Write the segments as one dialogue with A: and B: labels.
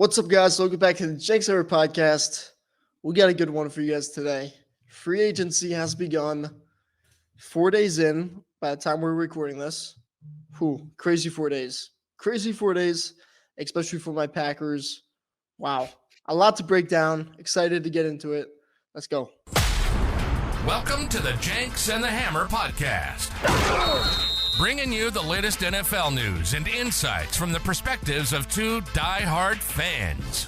A: What's up, guys? Welcome back to the Jenks Ever podcast. We got a good one for you guys today. Free agency has begun 4 days in by the time we're recording this. Crazy 4 days. Crazy 4 days, especially for my Packers. Wow. A lot to break down. Excited to get into it. Let's go.
B: Welcome to the Jenks and the Hammer podcast. Bringing you the latest NFL news and insights from the perspectives of two die-hard fans.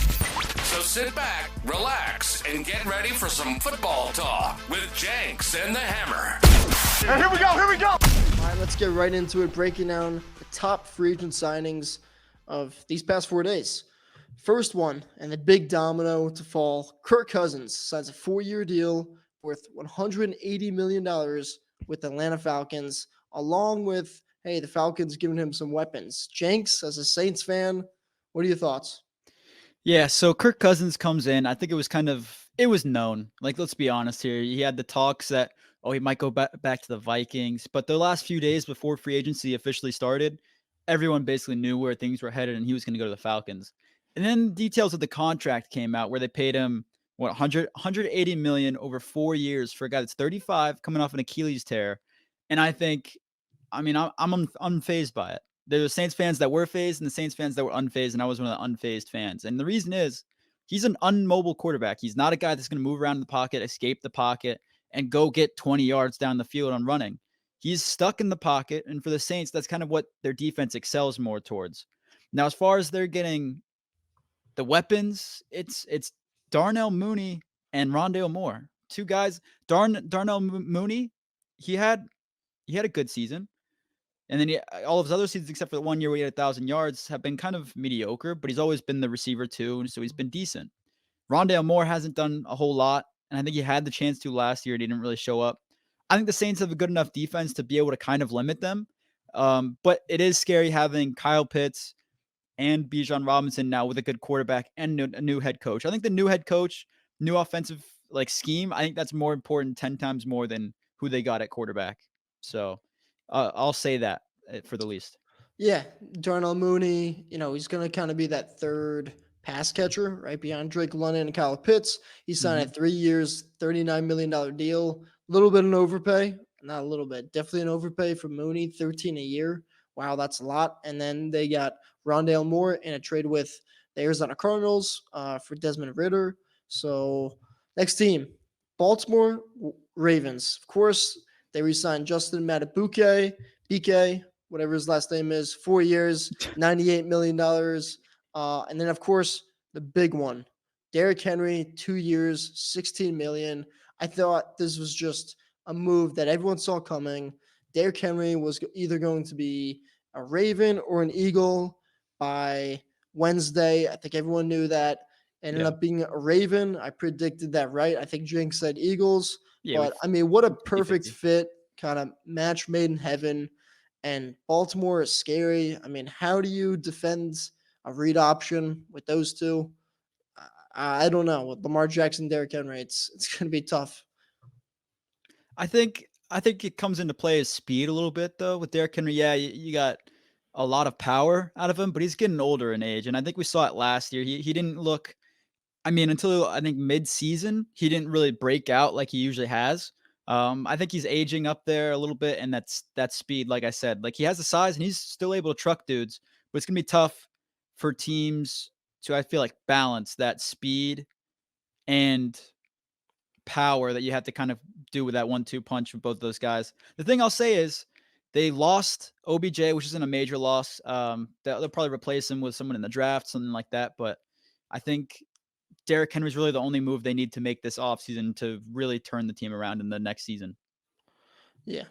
B: So sit back, relax, and get ready for some football talk with Jenks and the Hammer.
C: And here we go.
A: All right, let's get right into it, breaking down the top free agent signings of these past 4 days. First one, and the big domino to fall, Kirk Cousins signs a 4-year deal worth $180 million with the Atlanta Falcons, along with, the Falcons giving him some weapons. Jenks, as a Saints fan, what are your thoughts?
D: Yeah, so Kirk Cousins comes in. I think it was known. Like, let's be honest here. He had the talks that, he might go back to the Vikings. But the last few days before free agency officially started, everyone basically knew where things were headed and he was going to go to the Falcons. And then details of the contract came out where they paid him, $180 million over 4 years for a guy that's 35 coming off an Achilles tear. And I'm unfazed by it. There were Saints fans that were phased and the Saints fans that were unfazed, and I was one of the unfazed fans. And the reason is he's an unmobile quarterback. He's not a guy that's going to move around in the pocket, escape the pocket, and go get 20 yards down the field on running. He's stuck in the pocket, and for the Saints, that's kind of what their defense excels more towards. Now, as far as they're getting the weapons, it's Darnell Mooney and Rondale Moore. Two guys. Darnell Mooney, he had a good season. And then all of his other seasons, except for the 1 year where he had 1,000 yards, have been kind of mediocre, but he's always been the receiver too, so he's been decent. Rondale Moore hasn't done a whole lot, and I think he had the chance to last year and he didn't really show up. I think the Saints have a good enough defense to be able to kind of limit them, but it is scary having Kyle Pitts and Bijan Robinson now with a good quarterback and a new head coach. I think the new head coach, new offensive scheme, I think that's more important 10 times more than who they got at quarterback. So I'll say that for the least.
A: Yeah, Darnell Mooney, he's going to kind of be that third pass catcher right behind Drake London and Kyle Pitts. He signed a 3 years, $39 million deal. A little bit of an overpay. Not a little bit. Definitely an overpay for Mooney, $13 a year. Wow, that's a lot. And then they got Rondale Moore in a trade with the Arizona Cardinals for Desmond Ridder. So next team, Baltimore Ravens. Of course, they re-signed Justin Madubuike, BK, whatever his last name is, 4 years, $98 million. And then, of course, the big one, Derrick Henry, 2 years, $16 million. I thought this was just a move that everyone saw coming. Derrick Henry was either going to be a Raven or an Eagle by Wednesday. I think everyone knew that. Ended up being a Raven. I predicted that right. I think Jinx said Eagles. Yeah, but, what a perfect fit, kind of match made in heaven. And Baltimore is scary. How do you defend a read option with those two? I don't know. With Lamar Jackson, Derrick Henry, it's going to be tough.
D: I think it comes into play as speed a little bit, though. With Derrick Henry, you got a lot of power out of him, but he's getting older in age. And I think we saw it last year. He didn't look – until I think mid-season, he didn't really break out like he usually has. I think he's aging up there a little bit, and that speed, like I said. He has the size, and he's still able to truck dudes, but it's going to be tough for teams to, I feel like, balance that speed and power that you have to kind of do with that 1-2 punch with both of those guys. The thing I'll say is they lost OBJ, which isn't a major loss. They'll probably replace him with someone in the draft, something like that, but I think Derrick Henry is really the only move they need to make this offseason to really turn the team around in the next season.
A: Yeah.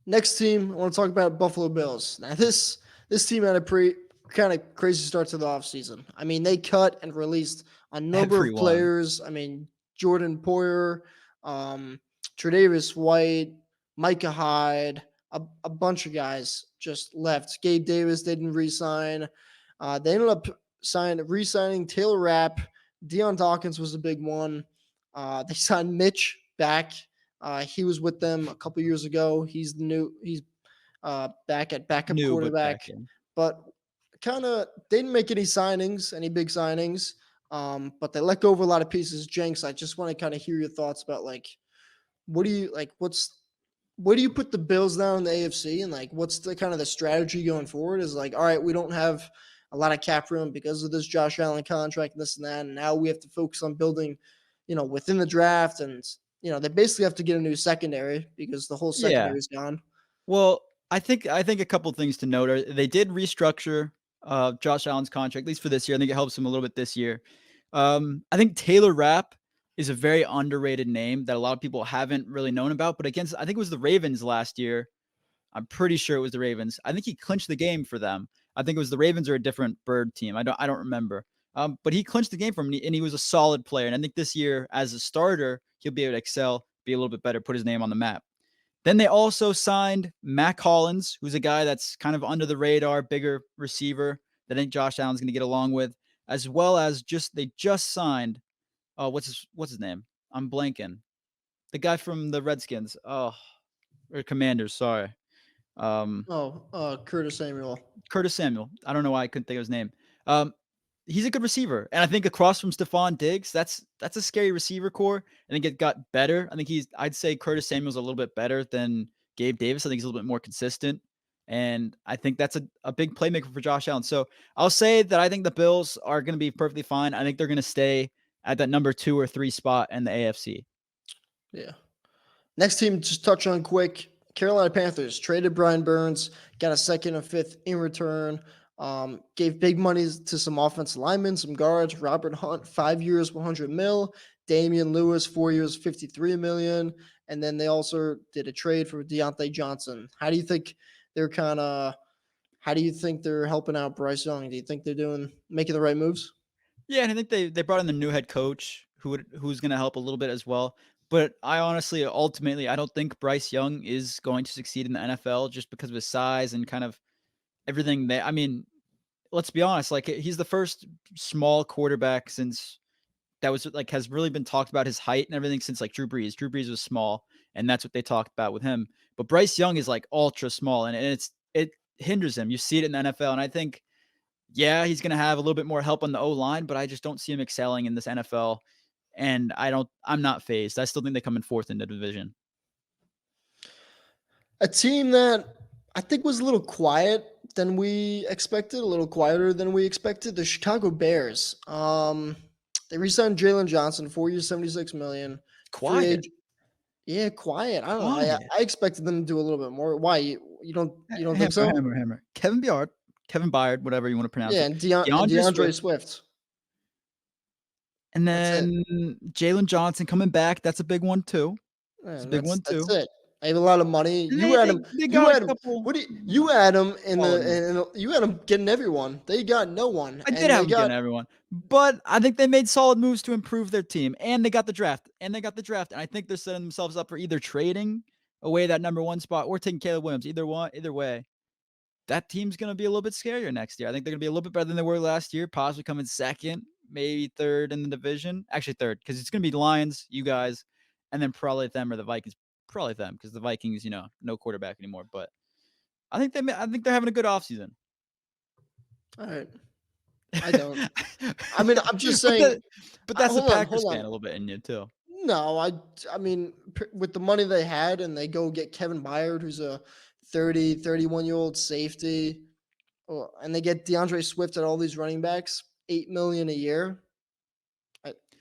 A: Next team, I want to talk about Buffalo Bills. Now, this team had a pretty kind of crazy start to the offseason. They cut and released a number of players. Jordan Poyer, Tre'Davious White, Micah Hyde, a bunch of guys just left. Gabe Davis didn't re-sign. They ended up re-signing Taylor Rapp. Deion Dawkins was a big one. They signed Mitch back. He was with them a couple years ago. He's back at backup quarterback. But kind of they didn't make any signings, any big signings. But they let go of a lot of pieces. Jenks, I just want to kind of hear your thoughts about like what do you like what's where do you put the Bills now in the AFC, and like what's the kind of the strategy going forward? Is like, all right, we don't have a lot of cap room because of this Josh Allen contract and this and that, and now we have to focus on building, within the draft, and they basically have to get a new secondary because the whole
D: Yeah.
A: secondary is gone.
D: Well, I think a couple things to note are they did restructure Josh Allen's contract, at least for this year. I think it helps him a little bit this year. I think Taylor Rapp is a very underrated name that a lot of people haven't really known about. But against, I think it was the Ravens last year. I'm pretty sure it was the Ravens. I think he clinched the game for them. I think it was the Ravens or a different bird team. I don't remember. But he clinched the game for him, and he was a solid player. And I think this year, as a starter, he'll be able to excel, be a little bit better, put his name on the map. Then they also signed Mac Hollins, who's a guy that's kind of under the radar, bigger receiver that I think Josh Allen's going to get along with, as well as they just signed. Oh, what's his name? I'm blanking. The guy from the Redskins. Oh, or Commanders. Sorry.
A: Curtis Samuel.
D: Curtis Samuel. I don't know why I couldn't think of his name. Um, he's a good receiver, and I think across from Stephon Diggs, that's a scary receiver core. I think it got better. I'd say Curtis Samuel's a little bit better than Gabe Davis. I think he's a little bit more consistent, and I think that's a big playmaker for Josh Allen. So I'll say that I think the Bills are going to be perfectly fine. I think they're going to stay at that number 2 or 3 spot in the AFC.
A: Yeah. Next team, just touch on quick. Carolina Panthers traded Brian Burns, got a second and fifth in return. Gave big money to some offensive linemen, some guards. Robert Hunt, 5 years, 100 mil. Damian Lewis, 4 years, 53 million. And then they also did a trade for Deontay Johnson. How do you think they're helping out Bryce Young? Do you think they're making the right moves?
D: Yeah, and I think they brought in the new head coach who's going to help a little bit as well. But I honestly, ultimately, I don't think Bryce Young is going to succeed in the NFL just because of his size and kind of everything. I mean, let's be honest. Like he's the first small quarterback since that was like has really been talked about his height and everything since like Drew Brees. Drew Brees was small, and that's what they talked about with him. But Bryce Young is like ultra small, and it hinders him. You see it in the NFL, and I think yeah, he's going to have a little bit more help on the O line, but I just don't see him excelling in this NFL. And I'm not phased. I still think they come in fourth in the division.
A: A team that I think was a little quiet than we expected, a little quieter than we expected, the Chicago Bears. They re-signed Jalen Johnson, 4 years, $76 million.
D: Quiet.
A: Yeah, quiet. I don't know.
D: Quiet.
A: I expected them to do a little bit more. Why? You don't think so?
D: Hammer. Kevin Byard, whatever you want to pronounce
A: Yeah,
D: it.
A: and
D: DeAndre
A: DeAndre Swift.
D: And
A: That's it.
D: then Jalen Johnson coming back. That's a big one too. It's a
A: And
D: big one too.
A: that's it. I have a lot of money.
D: And
A: You had him.
D: they
A: You
D: got
A: had
D: a
A: him.
D: couple.
A: What do you had him in
D: solid moves.
A: you had him getting everyone. They got no one.
D: I
A: And
D: did
A: they
D: have them
A: got
D: getting everyone, but I think they made solid moves to improve their team, and they got the draft, and I think they're setting themselves up for either trading away that number 1 spot or taking Caleb Williams. Either way, that team's gonna be a little bit scarier next year. I think they're gonna be a little bit better than they were last year, possibly coming second, maybe third in the division. Actually, third, because it's gonna be the Lions, you guys, and then probably them or the Vikings. Probably them, because the Vikings, no quarterback anymore. But I think they're having a good offseason.
A: all right. I don't. I mean, I'm just
D: But
A: saying.
D: that's the
A: Hold on,
D: Packers
A: hold
D: fan a
A: on.
D: little bit in you too.
A: No, I mean, with the money they had, and they go get Kevin Byard, who's a 31-year-old safety, and they get DeAndre Swift at all these running backs, $8 million a year.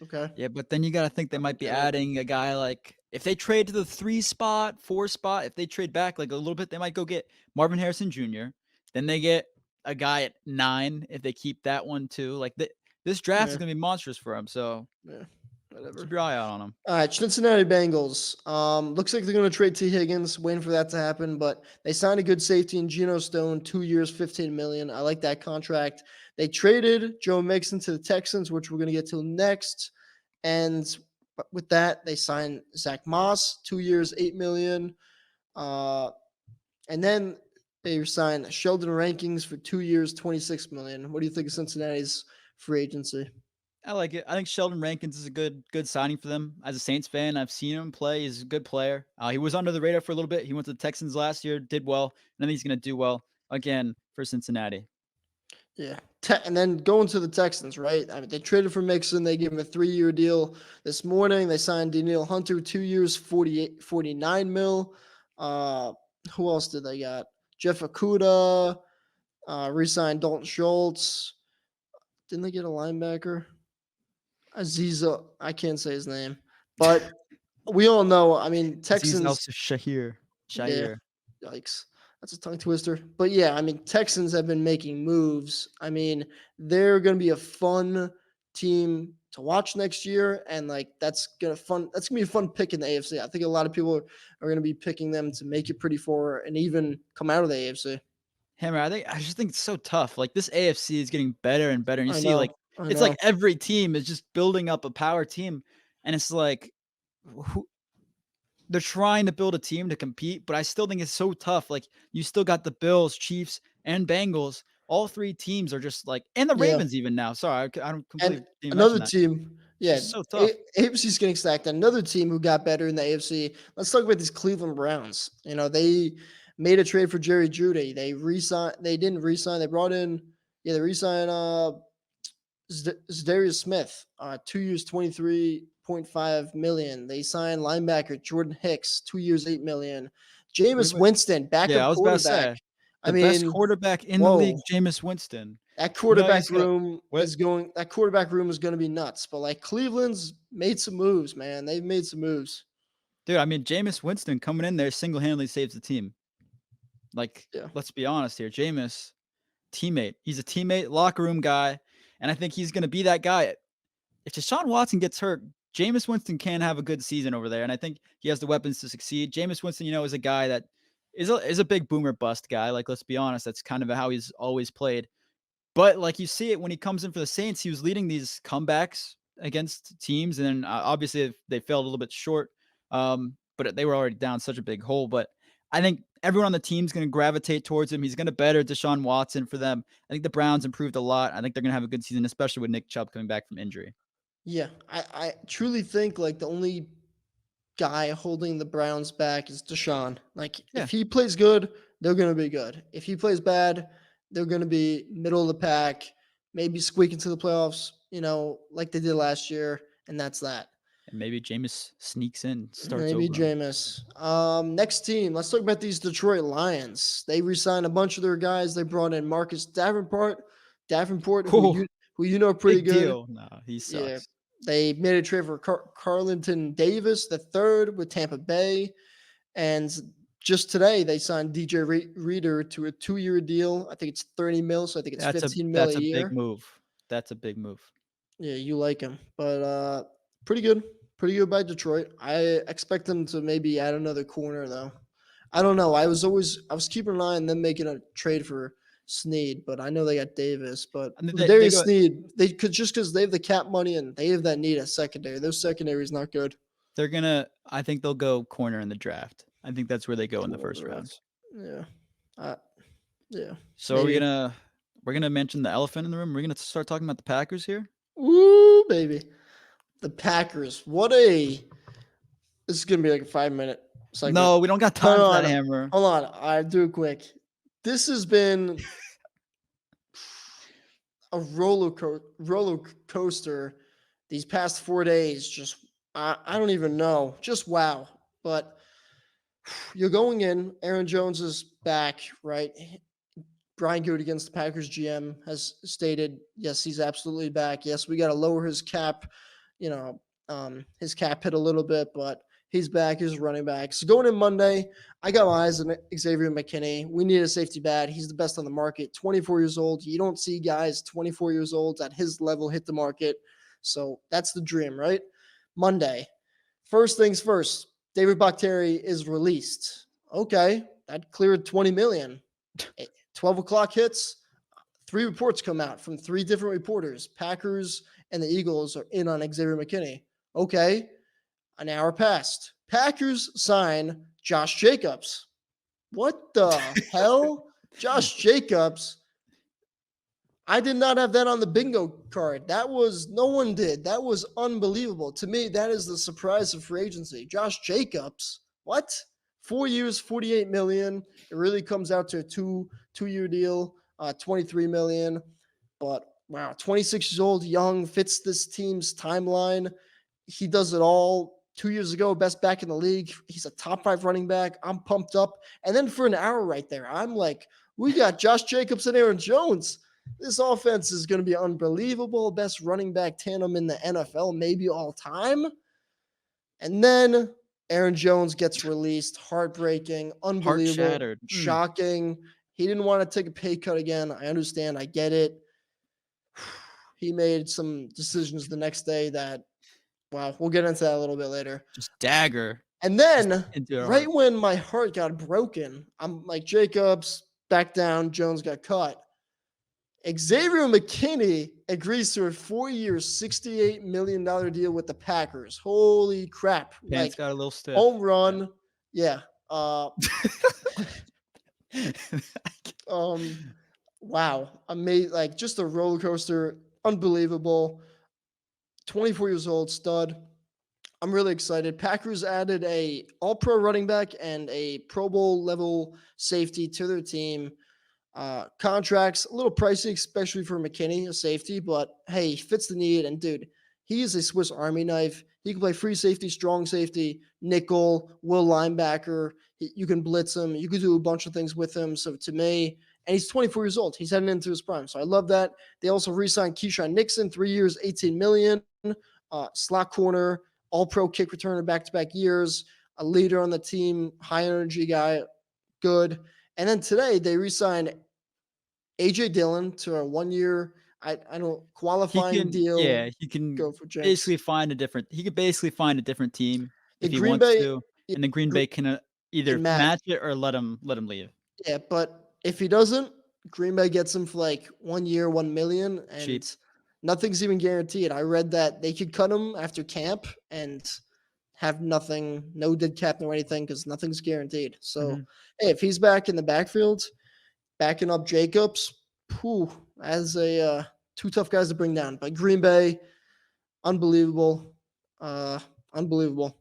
A: Okay.
D: Yeah, but then you gotta think they might be
A: get it.
D: adding a guy like if they trade to the 3 spot, 4 spot, if they trade back like a little bit, they might go get Marvin Harrison Jr. Then they get a guy at 9 if they keep that one too. Like this draft is
A: Yeah,
D: gonna be monstrous for them. So
A: yeah, whatever.
D: keep your eye out on them.
A: All right, Cincinnati Bengals. Looks like they're going to trade T. Higgins. Waiting for that to happen, but they signed a good safety in Geno Stone, 2 years, $15 million. I like that contract. They traded Joe Mixon to the Texans, which we're going to get to next. And with that, they signed Zach Moss, 2 years, $8 million. And then they signed Sheldon Rankings for 2 years, $26 million. What do you think of Cincinnati's free agency?
D: I like it. I think Sheldon Rankins is a good signing for them. As a Saints fan, I've seen him play. He's a good player. He was under the radar for a little bit. He went to the Texans last year, did well, and I think he's going to do well again for Cincinnati.
A: Yeah. And then going to the Texans, right? I mean, they traded for Mixon. They gave him a 3-year deal this morning. They signed Danielle Hunter, 2 years, 49 mil. Uh, who else did they got? Jeff Okuda, re-signed Dalton Schultz. Didn't they get a linebacker? Aziza, I can't say his name, but we all know. I mean,
D: Aziz
A: Texans.
D: Shahir.
A: Yeah, yikes. That's a tongue twister. But yeah, I mean, Texans have been making moves. I mean, they're going to be a fun team to watch next year, and like that's gonna be a fun pick in the AFC. I think a lot of people are going to be picking them to make it pretty far and even come out of the AFC.
D: Hammer, I just think it's so tough. Like this AFC is getting better and better. And you
A: I
D: see, like,
A: know, I
D: it's like
A: know.
D: every team is just building up a power team. And it's like who they're trying to build a team to compete, but I still think it's so tough. Like you still got the Bills, Chiefs, and Bengals. All three teams are just like, and the
A: Yeah.
D: Ravens even now. Sorry, I don't
A: And
D: completely didn't
A: another
D: mention that.
A: team,
D: It's
A: yeah,
D: just so tough.
A: AFC's getting stacked. Another team who got better in the AFC. Let's talk about these Cleveland Browns. You know, they made a trade for Jerry Jeudy. They re-signed. They didn't re-sign. They brought in. Yeah, they re-signed Zadarius Smith. 2 years, 23.5 million. They signed linebacker Jordan Hicks. 2 years, 8 million.
D: Wait,
A: Jameis
D: wait.
A: Winston,
D: Yeah,
A: backup
D: I was about to
A: quarterback.
D: say
A: I
D: the best
A: mean,
D: quarterback in the league,
A: whoa.
D: Jameis Winston.
A: That
D: You know,
A: quarterback room
D: what?
A: is going. That quarterback room is going to be nuts. But like Cleveland's made some moves, man. They've made some moves.
D: Dude, I mean, Jameis Winston coming in there single-handedly saves the team. Like,
A: Yeah.
D: let's be honest here. Jameis, teammate. He's a teammate, locker room guy, and I think he's going to be that guy. If Deshaun Watson gets hurt, Jameis Winston can have a good season over there, and I think he has the weapons to succeed. Jameis Winston, is a guy that is a big boomer bust guy. Like, let's be honest, that's kind of how he's always played. But like you see it when he comes in for the Saints, he was leading these comebacks against teams, and then obviously they fell a little bit short. But they were already down such a big hole. But I think everyone on the team's going to gravitate towards him. He's going to better Deshaun Watson for them. I think the Browns improved a lot. I think they're going to have a good season, especially with Nick Chubb coming back from injury.
A: Yeah. I truly think like the only guy holding the Browns back is Deshaun. Like
D: Yeah.
A: if he plays good, they're going to be good. If he plays bad, they're going to be middle of the pack, maybe squeak into the playoffs. Like they did last year, and that's that.
D: And maybe Jameis sneaks in, starts
A: Maybe
D: over him.
A: Jameis. Next team, let's talk about these Detroit Lions. They re-signed a bunch of their guys. They brought in Marcus Davenport,
D: Oh,
A: who you know pretty
D: big
A: good.
D: deal. No, he
A: Yeah,
D: sucks.
A: they made a trade for Carlton Davis the third with Tampa Bay, and just today they signed DJ Reader to a 2-year deal. I think it's 30 mil, so I think it's 15 mil a
D: That's a
A: year.
D: big move. That's a big move.
A: Yeah, you like him, but pretty good. Pretty good by Detroit. I expect them to maybe add another corner though. I don't know. I was keeping an eye on them making a trade for Snead, but I know they got Davis. But
D: I mean,
A: with
D: they
A: Darius
D: go.
A: Snead, they could just because they have the cap money and they have that need at secondary. Their secondary is not good.
D: They're gonna. I think they'll go corner in the draft. I think that's where they go in the first round.
A: Yeah. Yeah.
D: So
A: maybe.
D: we're gonna mention the elephant in the room. We're gonna start talking about the Packers here.
A: Woo, baby. The Packers. This is gonna be like a 5-minute segment.
D: No, we don't got time for that, Hammer.
A: Hold on. I do it quick. This has been a roller coaster these past 4 days. Just I don't even know. Just wow. But you're going in. Aaron Jones is back, right? Brian Gutekunst, the Packers GM, has stated, yes, he's absolutely back. Yes, we got to lower his cap, his cap hit a little bit, but he's back. He's running back. So going in Monday, I got my eyes on Xavier McKinney. We need a safety bad. He's the best on the market. 24 years old. You don't see guys 24 years old at his level hit the market. So that's the dream, right? Monday. First things first, David Bakhtiari is released. Okay, that cleared 20 million. 12 o'clock hits. 3 reports come out from 3 different reporters. Packers and the Eagles are in on Xavier McKinney. Okay, an hour passed. Packers sign Josh Jacobs. What the hell? Josh Jacobs. I did not have that on the bingo card. No one did. That was unbelievable. To me, that is the surprise of free agency. Josh Jacobs. What? 4 years, 48 million. It really comes out to a two-year deal, 23 million. But wow, 26 years old, young, fits this team's timeline. He does it all. 2 years ago, best back in the league. He's a top 5 running back. I'm pumped up. And then for an hour right there, I'm like, we got Josh Jacobs and Aaron Jones. This offense is going to be unbelievable. Best running back tandem in the NFL, maybe all time. And then Aaron Jones gets released. Heartbreaking,
D: Heart
A: unbelievable,
D: shattered.
A: shocking. He didn't want to take a pay cut again. I understand. I get it. He made some decisions the next day that, wow, we'll get into that a little bit later.
D: Just dagger.
A: And then,
D: into our
A: right
D: heart.
A: when my heart got broken, I'm like, Jacobs, back down. Jones got cut. Xavier McKinney agrees to a 4-year, $68 million deal with the Packers. Holy crap.
D: Pants
A: Like,
D: got a little stiff.
A: home run. Yeah. Wow. Amazing. Like, just a roller coaster. Unbelievable. 24 years old, stud. I'm really excited. Packers added a all-pro running back and a Pro Bowl level safety to their team. Contracts, a little pricey, especially for McKinney, a safety, but hey, he fits the need. And dude, he is a Swiss Army knife. He can play free safety, strong safety, nickel, will linebacker. You can blitz him. You can do a bunch of things with him. So to me, and he's 24 years old. He's heading into his prime. So I love that. They also re-signed Keyshawn Nixon, 3 years, $18 million. Slot corner, all-pro kick returner back-to-back years, a leader on the team, high-energy guy, good. And then today they re-signed A.J. Dillon to a 1-year, I don't qualifying deal.
D: Yeah, he can
A: Go for Jenks.
D: basically find a different. He could basically find a different team
A: The
D: if he
A: Green
D: wants
A: Bay-
D: to, and then Green Bay can either
A: can match.
D: match it or let him leave.
A: Yeah, but if he doesn't, Green Bay gets him for like 1 year, $1 million, and
D: Cheap.
A: nothing's even guaranteed. I read that they could cut him after camp and have nothing, no dead cap or anything, because nothing's guaranteed. So, hey, if he's back in the backfield, backing up Jacobs, as a two tough guys to bring down. But Green Bay, unbelievable, unbelievable.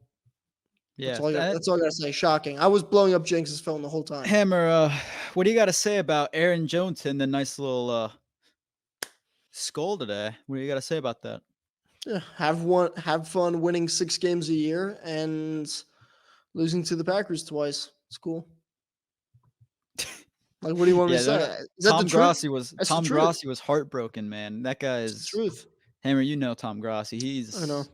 D: Yeah,
A: That's all I gotta say. Shocking. I was blowing up Jenks' phone the whole time.
D: Hammer, what do you got to say about Aaron Jones and the nice little skull today? What do you got to say about that?
A: Yeah, have fun winning 6 games a year and losing to the Packers twice. It's cool. Like, what do you want me to say? Is that
D: Tom
A: the truth?
D: Grossi was
A: That's the
D: Tom
A: truth.
D: Grossi was heartbroken, man. That guy
A: It's the
D: is
A: truth.
D: Hammer. You know Tom Grossi. He's
A: I know.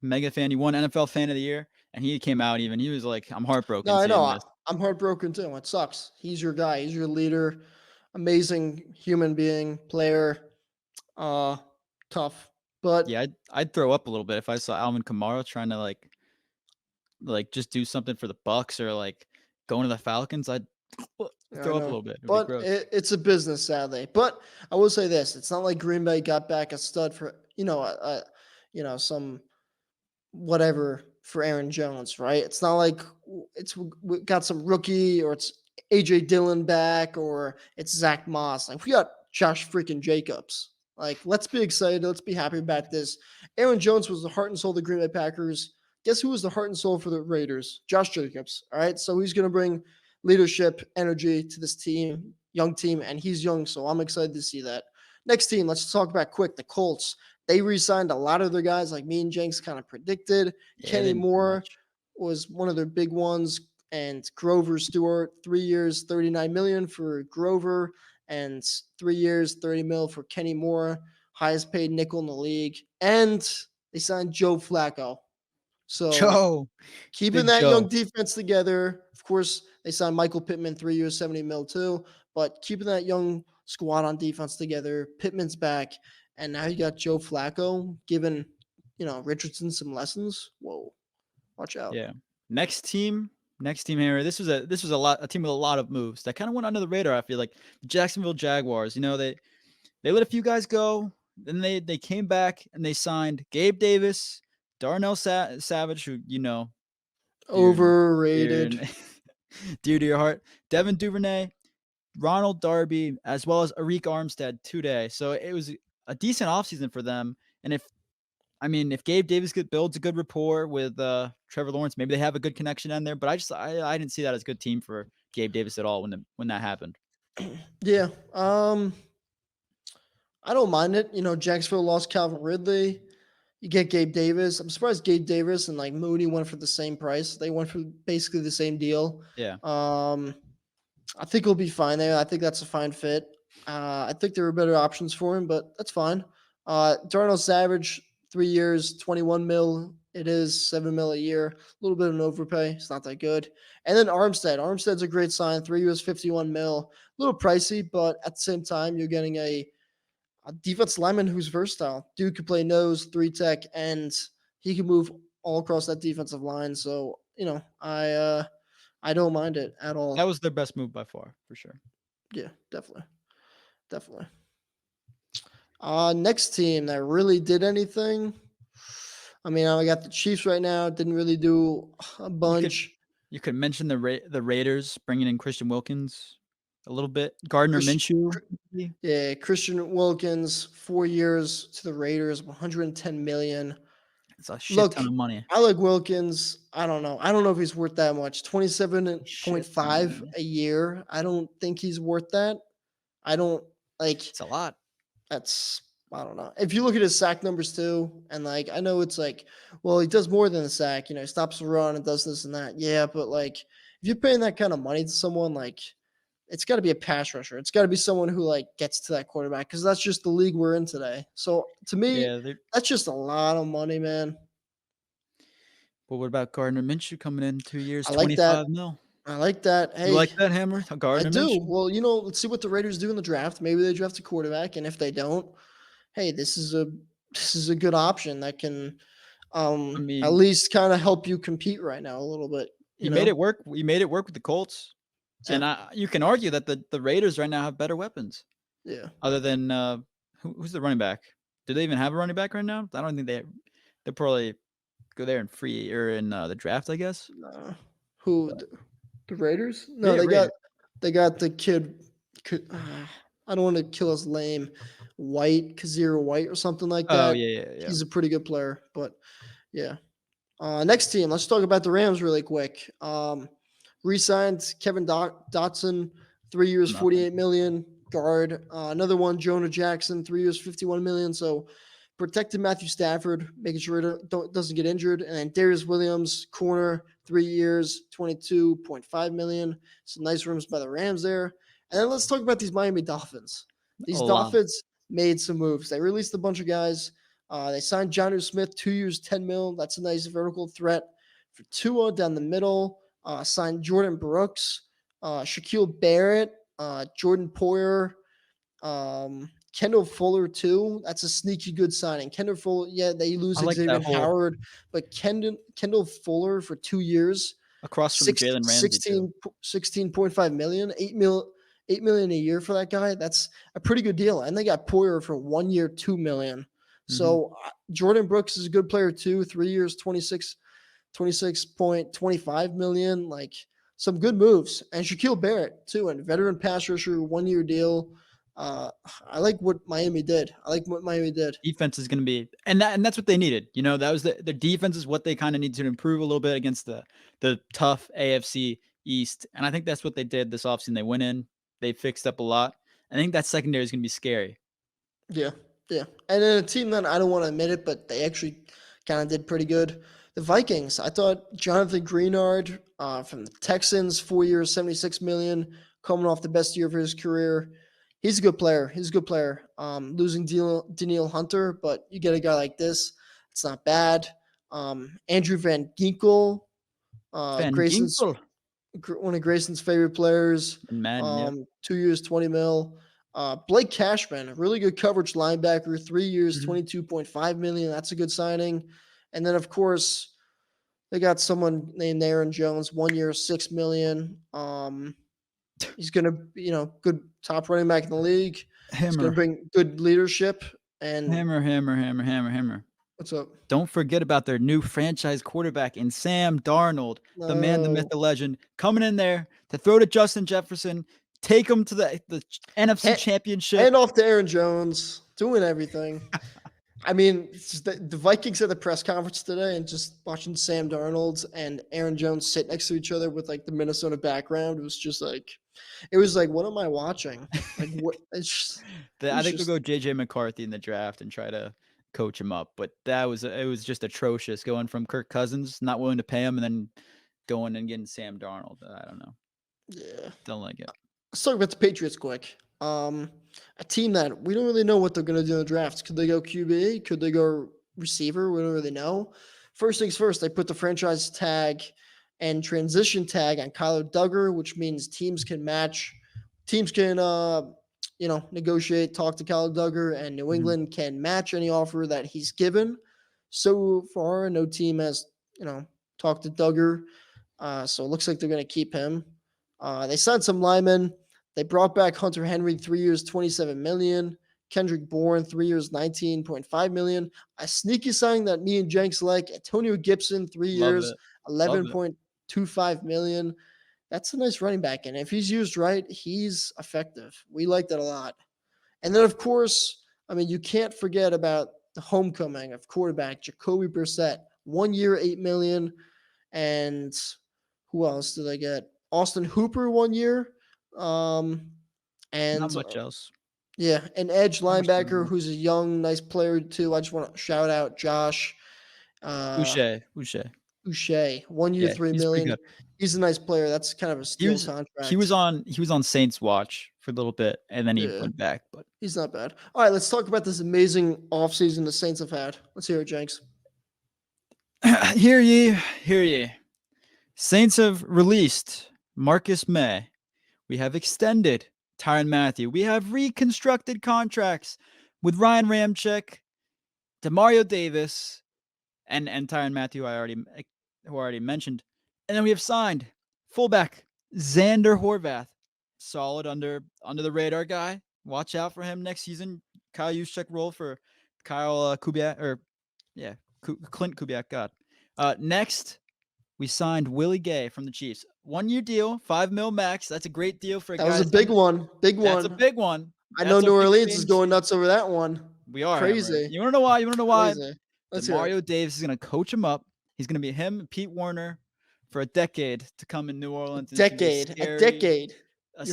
D: mega fan. He won NFL Fan of the Year, and he came out even. He was like, "I'm heartbroken."
A: No, I know.
D: seeing this."
A: I'm heartbroken too. It sucks. He's your guy. He's your leader. Amazing human being, player. Tough. But
D: Yeah, I'd throw up a little bit if I saw Alvin Kamara trying to like just do something for the Bucks or like going to the Falcons. I'd throw up a little bit. It'd be
A: But
D: gross.
A: it's a business, sadly. But I will say this: it's not like Green Bay got back a stud for some whatever for Aaron Jones, right? It's not like we got some rookie or it's AJ Dillon back or it's Zach Moss. Like, we got Josh freaking Jacobs. Like, let's be excited. Let's be happy about this. Aaron Jones was the heart and soul of the Green Bay Packers. Guess who was the heart and soul for the Raiders? Josh Jacobs. All right. So he's going to bring leadership, energy to this team, young team, and he's young. So I'm excited to see that. Next team, let's talk about quick. The Colts. They re-signed a lot of their guys, like me and Jenks kind of predicted.
D: Yeah,
A: Kenny
D: they didn't do
A: Moore
D: much.
A: was one of their big ones, and Grover Stewart, 3 years, $39 million for Grover, and 3 years, $30 million for Kenny Moore, highest paid nickel in the league. And they signed Joe Flacco. So
D: Joe,
A: keeping
D: Big
A: that
D: Joe.
A: young defense together. Of course, they signed Michael Pittman, 3 years, $70 million too. But keeping that young squad on defense together. Pittman's back. And now you got Joe Flacco giving, Richardson some lessons. Whoa, watch out.
D: Yeah. Next team, Harry. This was a team with a lot of moves that kind of went under the radar. I feel like the Jacksonville Jaguars. They let a few guys go. Then they came back and they signed Gabe Davis, Darnell Savage, who
A: Overrated.
D: dear to your heart, Devin Duvernay, Ronald Darby, as well as Arik Armstead today. So it was a decent offseason for them. And if Gabe Davis builds a good rapport with Trevor Lawrence, maybe they have a good connection in there. But I didn't see that as a good team for Gabe Davis at all when that happened.
A: Yeah. I don't mind it. Jacksonville lost Calvin Ridley. You get Gabe Davis. I'm surprised Gabe Davis and like Mooney went for the same price. They went for basically the same deal.
D: Yeah.
A: I think he'll be fine there. I think that's a fine fit. I think there were better options for him, but that's fine. Darnell Savage, 3 years, 21 mil. It is 7 mil a year. A little bit of an overpay. It's not that good. And then Armstead. Armstead's a great sign. 3 years, 51 mil. A little pricey, but at the same time, you're getting a defense lineman who's versatile. Dude could play nose, 3-tech, and he can move all across that defensive line. So, I don't mind it at all.
D: That was their best move by far, for sure.
A: Yeah, definitely. Definitely. Next team that really did anything. I mean, I got the Chiefs right now. Didn't really do a bunch.
D: You could mention the Raiders bringing in Christian Wilkins a little bit. Gardner Minshew.
A: Yeah, Christian Wilkins, 4 years to the Raiders, 110 million.
D: It's a shit ton of money.
A: I like Wilkins. I don't know. I don't know if he's worth that much. 27.5 a year. I don't think he's worth that. I don't like.
D: It's a lot.
A: I don't know. If you look at his sack numbers too, and like I know it's like, well, he does more than a sack. He stops the run and does this and that. Yeah, but like if you're paying that kind of money to someone, like it's got to be a pass rusher. It's got to be someone who like gets to that quarterback because that's just the league we're in today. So to me, that's just a lot of money, man.
D: But what about Gardner Minshew coming in 2 years,
A: I like
D: 25 mil?
A: I like that. Hey,
D: you like that, Hammer? Gardner
A: I do.
D: Minshew?
A: Well, let's see what the Raiders do in the draft. Maybe they draft a quarterback, and if they don't, hey, this is a good option that can at least kind of help you compete right now a little bit.
D: You made it work. You made it work with the Colts. Yeah. And you can argue that the Raiders right now have better weapons.
A: Yeah.
D: Other than who's the running back? Do they even have a running back right now? I don't think they'll probably go there in free or in the draft, I guess.
A: Who the Raiders? No, they got the kid. I don't want to kill his name. Kazir White or something like that.
D: Oh yeah.
A: He's a pretty good player, but yeah. Next team, let's talk about the Rams really quick. Re-signed Kevin Dotson, 3 years, 48 million. Guard. Another one, Jonah Jackson, 3 years, 51 million. So protected Matthew Stafford, making sure it doesn't get injured. And then Darius Williams, corner, 3 years, 22.5 million. Some nice rooms by the Rams there. And then let's talk about these Miami Dolphins. These Dolphins made some moves. They released a bunch of guys. They signed Jonnu Smith, 2 years, 10 mil. That's a nice vertical threat for Tua down the middle. Signed Jordan Brooks, Shaquille Barrett, Jordan Poyer, Kendall Fuller too. That's a sneaky good signing. Kendall Fuller, yeah, they lose Xavier Howard, but Kendall Fuller for 2 years.
D: Across from Jalen Ramsey,
A: 16.5 million, 8 million a year for that guy. That's a pretty good deal. And they got Poyer for 1 year, 2 million. So Jordan Brooks is a good player too. 3 years, 26.25 million. Like some good moves. And Shaquille Barrett too, and veteran pass rusher, 1 year deal. I like what Miami did. Defense
D: is going to be, and that's what they needed. That was their defense is what they kind of need to improve a little bit against the tough AFC East. And I think that's what they did this offseason. They went in, they fixed up a lot. I think that secondary is going to be scary.
A: Yeah. And then a team that I don't want to admit it, but they actually kind of did pretty good. The Vikings. I thought Jonathan Greenard from the Texans, 4 years, 76 million, coming off the best year of his career. He's a good player. Losing Danielle Hunter, but you get a guy like this, it's not bad. Andrew Van Ginkel, one of Grayson's favorite players. 2 years, 20 mil. Blake Cashman, a really good coverage linebacker, 3 years, 22.5 million. That's a good signing. And then, of course, they got someone named Aaron Jones, 1 year, 6 million. He's going to, good top running back in the league. He's going to bring good leadership. And
D: Hammer.
A: What's up?
D: Don't forget about their new franchise quarterback in Sam Darnold, the man, the myth, the legend, coming in there to throw to Justin Jefferson, take him to the NFC Championship.
A: And off to Aaron Jones, doing everything. I mean, the Vikings at the press conference today and just watching Sam Darnold and Aaron Jones sit next to each other with like the Minnesota background, it was just like – It was like, what am I watching? Like, what? It's just, it
D: I
A: was
D: think they'll
A: just
D: go JJ McCarthy in the draft and try to coach him up. But it was just atrocious going from Kirk Cousins, not willing to pay him, and then going and getting Sam Darnold. I don't know.
A: yeah.
D: Don't like it.
A: Let's talk about the Patriots quick. A team that we don't really know what they're going to do in the draft. Could they go QB? Could they go receiver? We don't really know. First things first, they put the franchise tag and transition tag on Kyler Duggar, which means teams can negotiate, talk to Kyler Duggar, and New England can match any offer that he's given. So far, no team has, talked to Duggar. So it looks like they're going to keep him. They signed some linemen. They brought back Hunter Henry, 3 years, $27 million. Kendrick Bourne, 3 years, $19.5 million. A sneaky signing that me and Jenks like. Antonio Gibson, 3 years, $11.25 million. That's a nice running back. And if he's used right, he's effective. We like that a lot. And then, of course, you can't forget about the homecoming of quarterback Jacoby Brissett. 1 year, $8 million. And who else did I get? Austin Hooper 1 year. And
D: Not much else.
A: Yeah, an edge
D: much
A: linebacker
D: more.
A: who's a young, nice player too. I just want to shout out Josh
D: Uche.
A: 1 year,
D: Yeah,
A: $3
D: he's pretty
A: million.
D: good.
A: He's a nice player. That's kind of a steal contract.
D: He was on Saints watch for a little bit, and then he went back. But
A: he's not bad. All right, let's talk about this amazing offseason the Saints have had. Let's hear it, Jenks.
D: Hear ye. Saints have released Marcus May. We have extended Tyrann Mathieu. We have reconstructed contracts with Ryan Ramczyk, Demario Davis, and Tyrann Mathieu, who I already mentioned. And then we have signed fullback Xander Horvath. Solid under the radar guy. Watch out for him next season. Kyle Juszczyk role for Kyle Kubiak, Clint Kubiak. God. Next, we signed Willie Gay from the Chiefs. 1 year deal, $5 million max. That's a great deal for a guy.
A: That was a big one.
D: That's a big one.
A: I know New Orleans is going nuts over that one.
D: We are
A: crazy.
D: Hammer. You want to know why?
A: Crazy.
D: Mario Davis is going to coach him up. He's going to be him and Pete Warner for a decade to come in New Orleans.
A: A decade.
D: A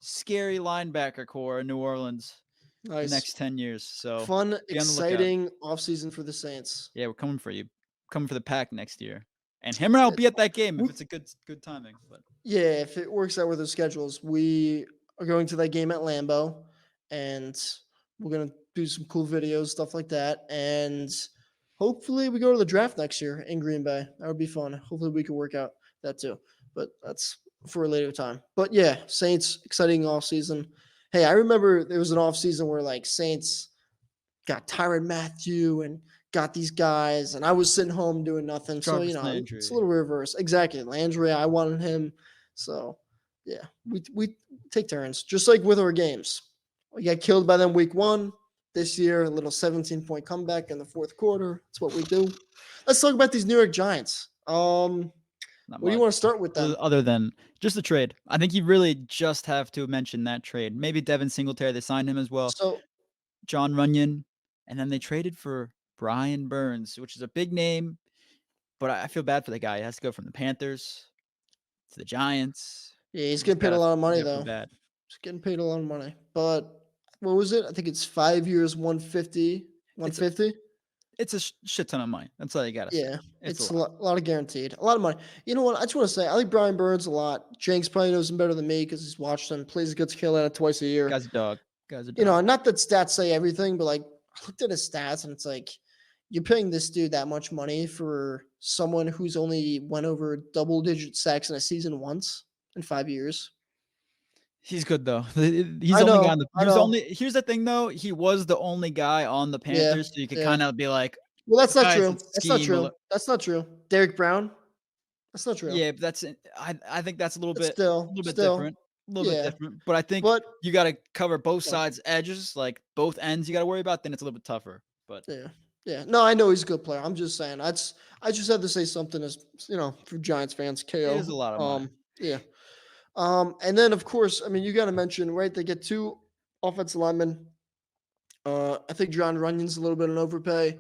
D: scary linebacker core in New Orleans.
A: Nice.
D: The next 10 years. So
A: fun, exciting offseason for the Saints.
D: Yeah, we're coming for you. Coming for the pack next year. And him and I'll be at that game if it's a good timing. But
A: yeah, if it works out with their schedules, we are going to that game at Lambeau, and we're gonna do some cool videos, stuff like that, and hopefully we go to the draft next year in Green Bay. That would be fun. Hopefully we can work out that too, but that's for a later time. But yeah, Saints, exciting offseason. Hey, I remember there was an offseason where like Saints got Tyrann Mathieu and got these guys, and I was sitting home doing nothing.
D: Jarvis
A: So,
D: Landry.
A: It's a little reverse. Exactly. Landry, I wanted him. So, yeah, we take turns, just like with our games. We got killed by them week 1. This year, a little 17-point comeback in the fourth quarter. That's what we do. Let's talk about these New York Giants. What do you want to start with them?
D: Other than just the trade. I think you really just have to mention that trade. Maybe Devin Singletary, they signed him as well.
A: So,
D: John Runyon, and then they traded for Brian Burns, which is a big name, but I feel bad for the guy. He has to go from the Panthers to the Giants.
A: Yeah, he's getting paid a lot of money, though.
D: Bad.
A: He's getting paid a lot of money. But what was it? I think it's 5 years, 150.
D: It's a shit ton of money. That's all you got to say.
A: Yeah, it's a lot of guaranteed. A lot of money. You know what? I just want to say, I like Brian Burns a lot. Jenks probably knows him better than me because he's watched him. Plays against Carolina twice a year.
D: Guy's a dog.
A: Not that stats say everything, but like I looked at his stats and it's like you're paying this dude that much money for someone who's only went over double-digit sacks in a season once in 5 years.
D: He's good though. He's here's the thing though. He was the only guy on the Panthers, so you could kind of be like,
A: well, that's not true. That's not true. Derrick Brown. That's not true.
D: Yeah, but I think that's a little bit different. A little bit different. But I think you got to cover both sides edges, like both ends you got to worry about, then it's a little bit tougher. But
A: yeah. No, I know he's a good player. I'm just saying. I just had to say something as, for Giants fans, KO.
D: It is a lot of money.
A: Yeah. And then, of course, you got to mention, right, they get 2 offensive linemen. I think John Runyon's a little bit of an overpay.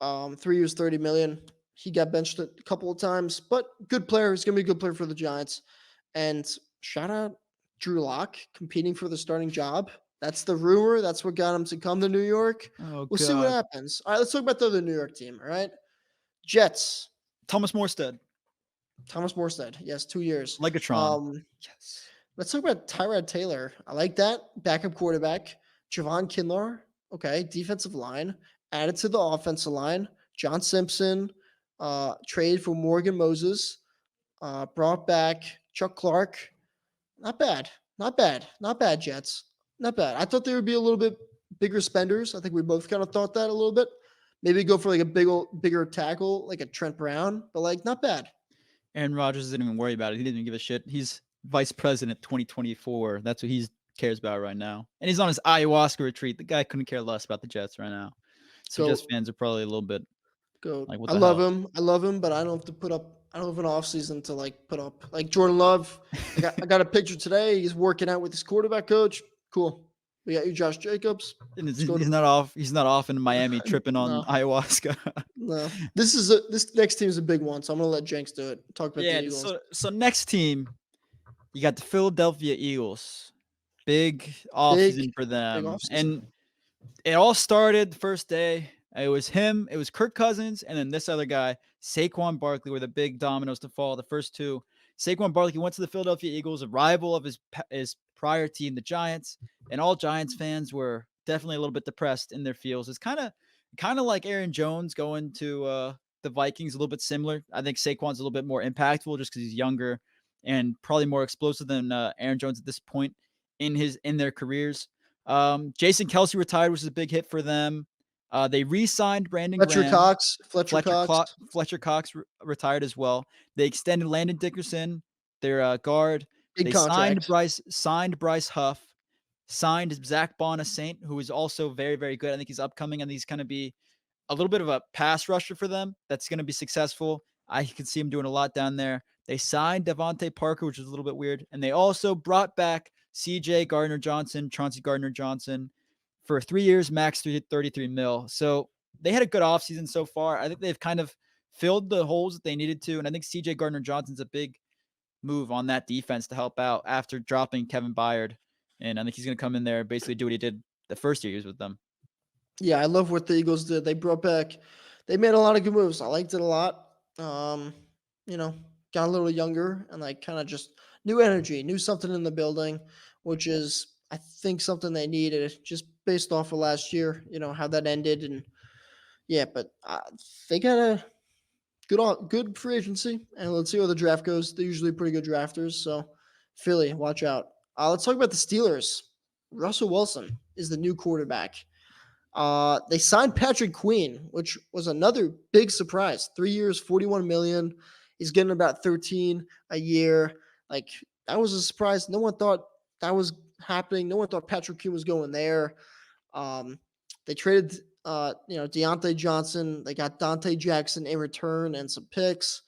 A: 3 years, $30 million. He got benched a couple of times, but good player. He's going to be a good player for the Giants. And shout out Drew Lock competing for the starting job. That's the rumor. That's what got him to come to New York.
D: Oh
A: We'll see what
D: God,
A: happens. All right, let's talk about the other New York team. All right. Jets.
D: Thomas Morstead,
A: Thomas Morstead. Yes, 2 years.
D: Legatron. Yes.
A: Let's talk about Tyrod Taylor. I like that. Backup quarterback. Javon Kinlaw. Okay. Defensive line. Added to the offensive line. John Simpson. Trade for Morgan Moses. Brought back Chuck Clark. Not bad. Not bad. Not bad, Jets. Not bad. I thought they would be a little bit bigger spenders. I think we both kind of thought that a little bit. Maybe go for like a bigger tackle, like a Trent Brown, but like not bad.
D: Aaron Rodgers didn't even worry about it. He didn't even give a shit. He's vice president 2024. That's what he cares about right now. And he's on his ayahuasca retreat. The guy couldn't care less about the Jets right now. So Jets fans are probably a little bit like, what
A: I
D: the
A: love
D: hell?
A: him. I love him, but I don't have to put up. I don't have an off season to like put up like Jordan Love. I got a picture today. He's working out with his quarterback coach. Cool. We got you, Josh Jacobs.
D: And he's not off. He's not off in Miami tripping on
A: No.
D: ayahuasca.
A: No, this next team is a big one, so I'm gonna let Jenks do it. Talk about the Eagles.
D: So next team, you got the Philadelphia Eagles. Big offseason for them.
A: offseason.
D: And it all started the first day. It was him, it was Kirk Cousins, and then this other guy, Saquon Barkley, were the big dominoes to fall. The first two. Saquon Barkley went to the Philadelphia Eagles, a rival of his prior team, the Giants, and all Giants fans were definitely a little bit depressed in their feels. It's kind of like Aaron Jones going to the Vikings, a little bit similar. I think Saquon's a little bit more impactful just because he's younger and probably more explosive than Aaron Jones at this point in their careers. Jason Kelsey retired, which is a big hit for them. They re-signed Brandon
A: Fletcher
D: Graham.
A: Cox.
D: Fletcher Cox retired as well. They extended Landon Dickerson, their guard.
A: Big
D: They
A: contract.
D: signed Bryce Huff, signed Zach Bonassaint, who is also very, very good. I think he's upcoming, and he's going to be a little bit of a pass rusher for them. That's going to be successful. I can see him doing a lot down there. They signed Devontae Parker, which is a little bit weird, and they also brought back C.J. Chauncey Gardner-Johnson, for 3 years, max 33 mil. So they had a good offseason so far. I think they've kind of filled the holes that they needed to. And I think CJ Gardner-Johnson's a big move on that defense to help out after dropping Kevin Byard. And I think he's going to come in there and basically do what he did the first 2 years with them.
A: Yeah, I love what the Eagles did. They brought back, they made a lot of good moves. I liked it a lot. Got a little younger and like kind of just new energy, knew something in the building, which is, I think, something they needed just based off of last year, how that ended. And yeah, but they got a good free agency, and let's see where the draft goes. They're usually pretty good drafters. So Philly, watch out. Let's talk about the Steelers. Russell Wilson is the new quarterback. They signed Patrick Queen, which was another big surprise. 3 years, $41 million. He's getting about 13 a year. Like, that was a surprise. No one thought that was happening. No one thought Patrick Queen was going there. They traded, Deontay Johnson. They got Dante Jackson in return and some picks.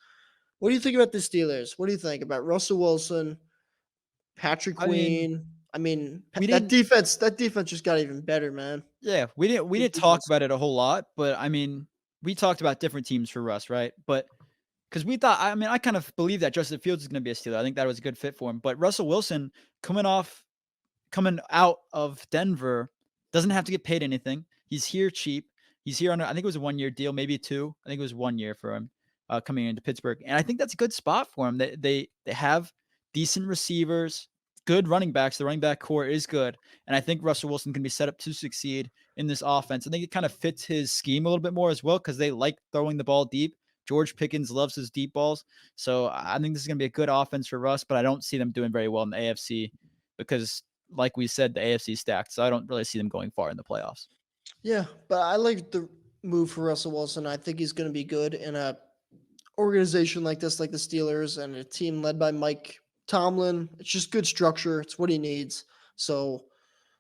A: What do you think about the Steelers? What do you think about Russell Wilson, Patrick Queen? That defense just got even better, man.
D: Yeah, we didn't talk about it a whole lot, but I mean, we talked about different teams for Russ, right? But because we thought, I kind of believe that Justin Fields is going to be a Steeler. I think that was a good fit for him. But Russell Wilson coming out of Denver doesn't have to get paid anything. He's here cheap. He's here on, I think it was a 1 year deal, maybe 2. I think it was 1 year for him coming into Pittsburgh. And I think that's a good spot for him. They have decent receivers, good running backs. The running back core is good. And I think Russell Wilson can be set up to succeed in this offense. I think it kind of fits his scheme a little bit more as well because they like throwing the ball deep. George Pickens loves his deep balls. So I think this is going to be a good offense for Russ, but I don't see them doing very well in the AFC because, like we said, the AFC stacked. So I don't really see them going far in the playoffs.
A: Yeah, but I like the move for Russell Wilson. I think he's going to be good in a organization like this, like the Steelers, and a team led by Mike Tomlin. It's just good structure. It's what he needs. So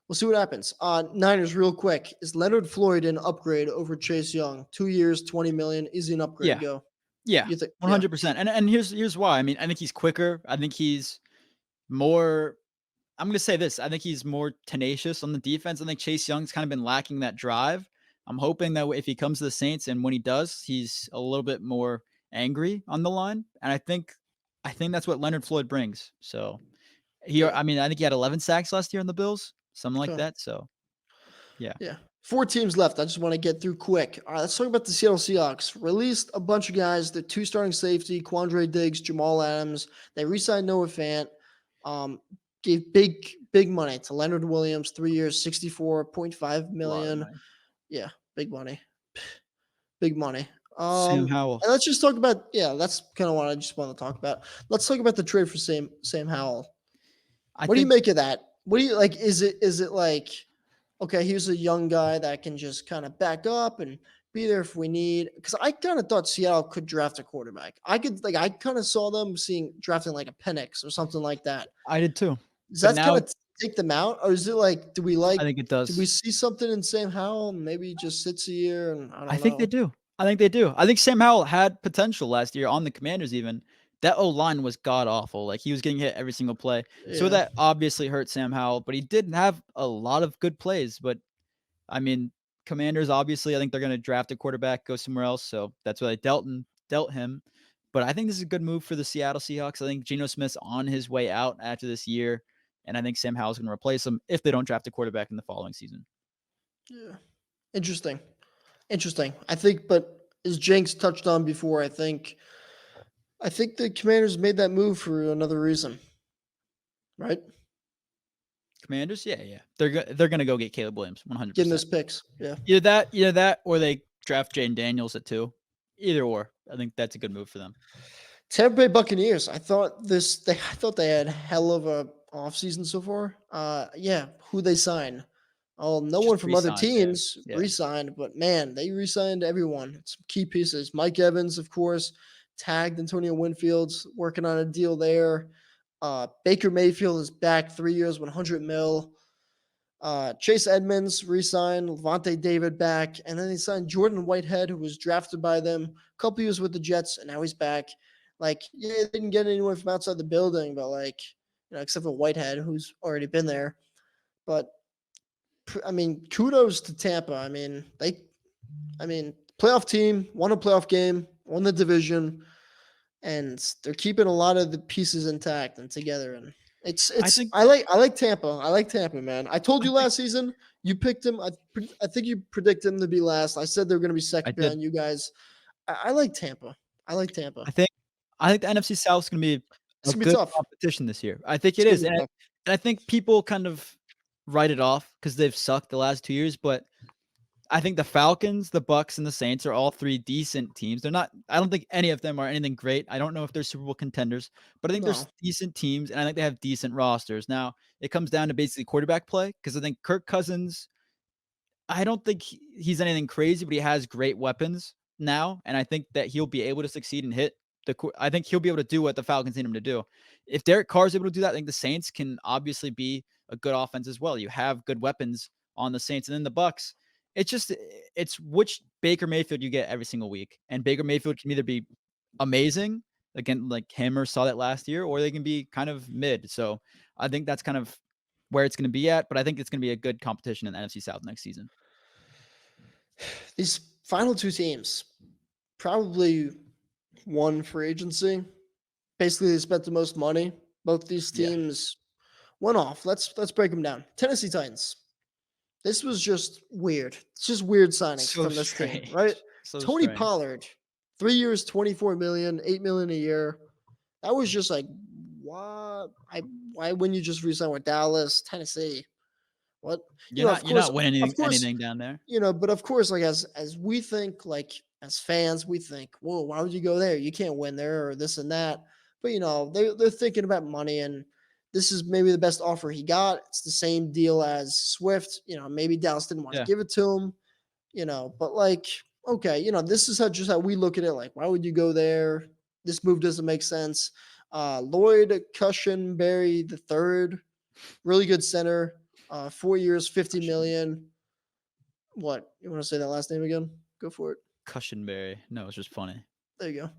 A: we'll see what happens. Niners, real quick. Is Leonard Floyd an upgrade over Chase Young? 2 years, $20 million. Is he an upgrade?
D: Yeah.
A: Go.
D: Yeah,
A: You think
D: 100%. And here's why. I mean, I think he's quicker. I think he's more. I'm going to say this. I think he's more tenacious on the defense. I think Chase Young's kind of been lacking that drive. I'm hoping that if he comes to the Saints and when he does, he's a little bit more angry on the line. And I think I think that's what Leonard Floyd brings. So
A: Yeah.
D: I mean, I think he had 11 sacks last year in the Bills, something like
A: Okay.
D: that. So yeah.
A: Yeah. 4 teams left. I just want to get through quick. All right, let's talk about the Seattle Seahawks. Released a bunch of guys. The 2 starting safety, Quandre Diggs, Jamal Adams. They re-signed Noah Fant. Gave big money to Leonard Williams, 3 years, $64.5
D: A lot of
A: million.
D: money.
A: Yeah, big money. Big money.
D: Sam
A: And
D: Howell.
A: let's just talk about, that's kind of what I just want to talk about. Let's talk about the trade for Sam Howell.
D: I
A: What do you
D: think
A: make of that? What do you like? Is it like, okay, here's a young guy that can just kind of back up and be there if we need? Because I kind of thought Seattle could draft a quarterback. I kind of saw them drafting like a Penix or something like that.
D: I did too.
A: Does
D: But
A: that kind
D: now
A: of take them out, or is it like, do we
D: it
A: do we
D: does.
A: see something in Sam Howell? And maybe he just sits a year, and I
D: I
A: don't
D: think they
A: know.
D: do. I think they do. I think Sam Howell had potential last year on the Commanders even. That O-line was god awful. Like, he was getting hit every single play. So
A: Yeah,
D: that obviously hurt Sam Howell, but he did have a lot of good plays. But I mean, Commanders, obviously, I think they're going to draft a quarterback, go somewhere else. So that's why they dealt him. But I think this is a good move for the Seattle Seahawks. I think Geno Smith's on his way out after this year. And I think Sam Howell's going to replace him if they don't draft a quarterback in the following season.
A: yeah. Interesting. I think, but as Jenks touched on before, I think the Commanders made that move for another reason, right?
D: Commanders, yeah. They're going to go get Caleb Williams, 100%.
A: Getting those picks, yeah.
D: Either that, or they draft Jaden Daniels at 2. Either or. I think that's a good move for them.
A: Tampa Bay Buccaneers. I thought they had hell of a offseason so far. Who they sign? Oh, no
D: Just
A: one from other
D: re-signed, yeah.
A: teams
D: Yeah.
A: re-signed, but man, they re-signed everyone. Some key pieces. Mike Evans, of course, tagged Antonio Winfield's working on a deal there. Baker Mayfield is back 3 years, 100 mil. Chase Edmonds re-signed, Levante David back, and then they signed Jordan Whitehead, who was drafted by them a couple years with the Jets, and now he's back. Like, yeah, they didn't get anyone from outside the building, but except for Whitehead, who's already been there. But kudos to Tampa. Playoff team, won a playoff game, won the division, and they're keeping a lot of the pieces intact and together. And I like Tampa. I like Tampa, man. I told you last season you picked him. I think you predicted him to be last. I said they're going to be second behind you guys. I like Tampa.
D: I think the NFC South is going to be
A: It's
D: a
A: gonna be
D: good
A: tough.
D: competition this year. I think it
A: It's
D: is.
A: gonna be
D: And
A: tough.
D: I think people kind of write it off because they've sucked the last 2 years. But I think the Falcons, the Bucks, and the Saints are all 3 decent teams. I don't think any of them are anything great. I don't know if they're Super Bowl contenders, but I think
A: No.
D: they're decent teams, and I think they have decent rosters. Now, it comes down to basically quarterback play because I think Kirk Cousins, I don't think he's anything crazy, but he has great weapons now, and I think that he'll be able to succeed and hit I think he'll be able to do what the Falcons need him to do. If Derek Carr is able to do that, I think the Saints can obviously be a good offense as well. You have good weapons on the Saints, and then the Bucks. It's which Baker Mayfield you get every single week, and Baker Mayfield can either be amazing, again, like Hammer saw that last year, or they can be kind of mid. So I think that's kind of where it's going to be at, but I think it's going to be a good competition in the NFC South next season.
A: These final 2 teams probably won free agency. Basically, they spent the most money. Both these teams went off. Let's break them down. Tennessee Titans. This was just weird. It's just weird signings from this team, right? Tony Pollard, 3 years, $24 million, $8 million a year. That was just like, what? Why wouldn't you just resign with Dallas, Tennessee? What?
D: You're not winning anything down there.
A: But of course, like as we think, like as fans, we think, whoa, why would you go there? You can't win there or this and that. But they're thinking about money, and this is maybe the best offer he got. It's the same deal as Swift. Maybe Dallas didn't want to give it to him. But like, okay, this is how we look at it. Like, why would you go there? This move doesn't make sense. Lloyd Cushenberry III, really good center. 4 years, $50 million. What? You want to say that last name again? Go for it.
D: Cushenberry. No, it's just funny.
A: There you go.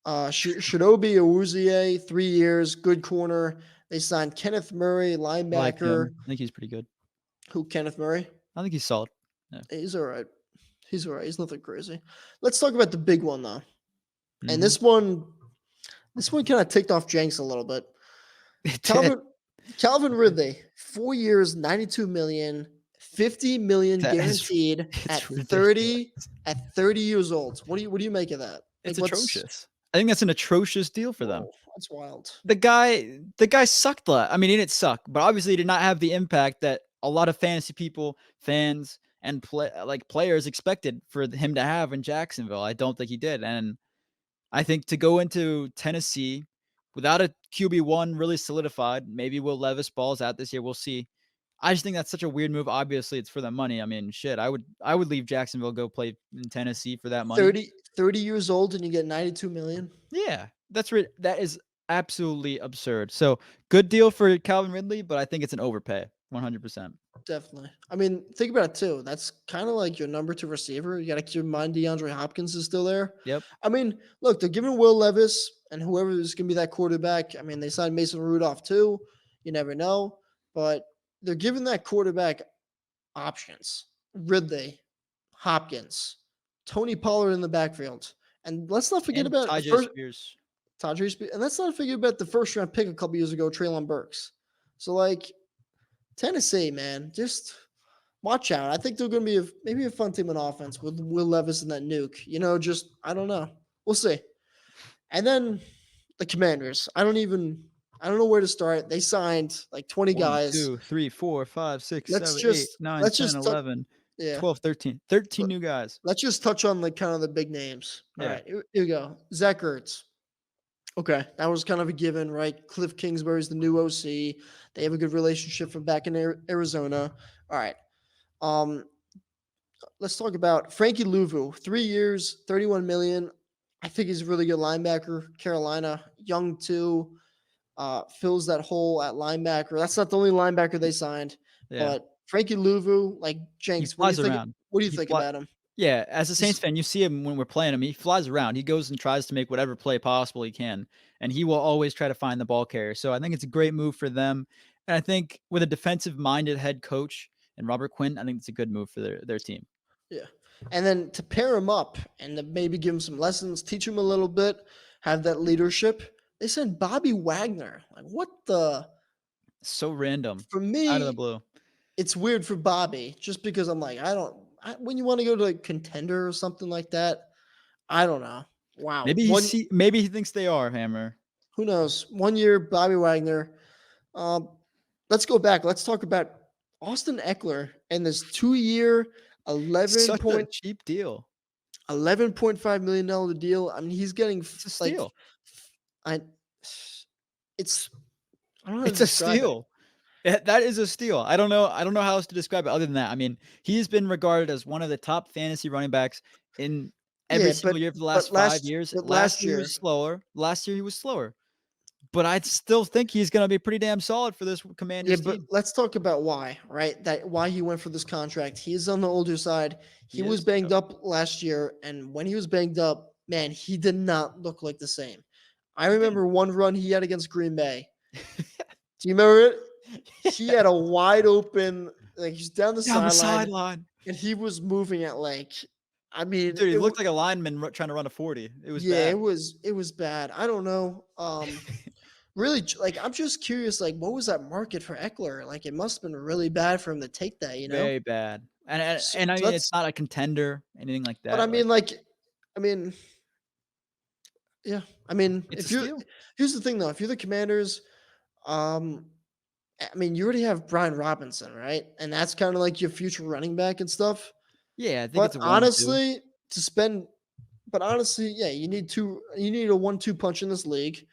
A: Shinobi Awuzie, 3 years, good corner. They signed Kenneth Murray, linebacker.
D: I think he's pretty good.
A: Who, Kenneth Murray?
D: I think he's solid. Yeah.
A: He's all right. He's nothing crazy. Let's talk about the big one, though.
D: Mm-hmm.
A: And this one, This one kind of ticked off Jenks a little bit.
D: It did.
A: Calvin Ridley, 4 years, 92 million, 50 million
D: That is
A: guaranteed
D: it's ridiculous.
A: at 30 years old. What do you make of that?
D: It's
A: Like what's
D: atrocious. I think that's an atrocious deal for them.
A: whoa, that's wild.
D: The guy sucked. I mean, he didn't suck, but obviously he did not have the impact that a lot of fantasy people, fans, and players expected for him to have in Jacksonville. I don't think he did, and I think to go into Tennessee without a QB1 really solidified, maybe Will Levis balls out this year. We'll see. I just think that's such a weird move. Obviously, it's for the money. I mean, shit, I would leave Jacksonville, go play in Tennessee for that money.
A: 30 years old and you get 92 million.
D: Yeah, that is absolutely absurd. So good deal for Calvin Ridley, but I think it's an overpay, 100%.
A: Definitely. I mean, think about it too. That's kind of like your number 2 receiver. You got to keep in mind DeAndre Hopkins is still there.
D: Yep.
A: I mean, look, they're giving Will Levis and whoever is going to be that quarterback. I mean, they signed Mason Rudolph too. You never know, but they're giving that quarterback options. Ridley, Hopkins, Tony Pollard in the backfield, and let's not forget
D: And
A: about the
D: Tajay
A: first
D: Spears.
A: and let's not forget about the first round pick a couple years ago, Treylon Burks. So like Tennessee, man, just watch out. I think they're going to be maybe a fun team on offense with Will Levis and that nuke. Just I don't know. We'll see. And then the Commanders. I don't know where to start. They signed like 20
D: 1,
A: guys.
D: 2, 3, 4, 5, 6,
A: Let's
D: 7, 8,
A: just
D: 9,
A: let's
D: 10,
A: just
D: 11,
A: yeah.
D: 12, 13. 13 new guys.
A: Let's just touch on like kind of the big names. All
D: Yeah.
A: right, here you go. Zach Ertz. Okay, that was kind of a given, right? Cliff Kingsbury's the new OC. They have a good relationship from back in Arizona. All right. Let's talk about Frankie Louvu. 3 years, 31 million. I think he's a really good linebacker. Carolina, young too, fills that hole at linebacker. That's not the only linebacker they signed,
D: Yeah.
A: but Frankie Louvu, like
D: He
A: Jenks,
D: flies around.
A: What do you
D: He
A: think
D: fly-
A: about him?
D: Yeah, as a Saints fan, you see him when we're playing him. He flies around. He goes and tries to make whatever play possible he can, and he will always try to find the ball carrier. So I think it's a great move for them. And I think with a defensive-minded head coach and Robert Quinn, I think it's a good move for their team.
A: Yeah. And then to pair him up and to maybe give him some lessons, teach him a little bit, have that leadership. They sent Bobby Wagner. Like, what the?
D: So random.
A: For me,
D: Out of the blue.
A: it's weird for Bobby just because I'm like, when you want to go to a contender or something like that, I don't know. Wow.
D: Maybe he thinks they are, Hammer.
A: Who knows? 1 year, Bobby Wagner. Let's go back. Let's talk about Austin Eckler and this 2-year,
D: Such a cheap deal.
A: $11.5 million deal. I mean, he's getting
D: It's a steal.
A: I don't know how
D: It's
A: to
D: a
A: describe it.
D: steal. That is a steal. I don't know how else to describe it other than that. I mean, he's been regarded as one of the top fantasy running backs in every single year for the last 5 years. Last year he was slower. Last year he was slower. But I still think he's going to be pretty damn solid for this Commanders
A: Yeah, but
D: team.
A: let's talk about why, right? Why he went for this contract. He's on the older side. He was
D: is,
A: banged up last year, and when he was banged up, man, he did not look like the same. I remember one run he had against Green Bay. Do you remember it? He had a wide open, like he's down the
D: sideline,
A: and he was moving at I mean,
D: dude, he looked like a lineman trying to run a 40. It was bad.
A: it was bad. I don't know. Really, like I'm just curious, like what was that market for Eckler? Like it must have been really bad for him to take that,
D: Very bad. And I mean, it's not a contender, anything like that.
A: But I mean, yeah. I mean,
D: It's
A: if
D: a steal.
A: here's the thing though, if you're the Commanders, I mean, you already have Brian Robinson, right? And that's kind of like your future running back and stuff.
D: Yeah, I think
A: But
D: it's a 1-2.
A: honestly, yeah, you need a 1-2 punch in this league.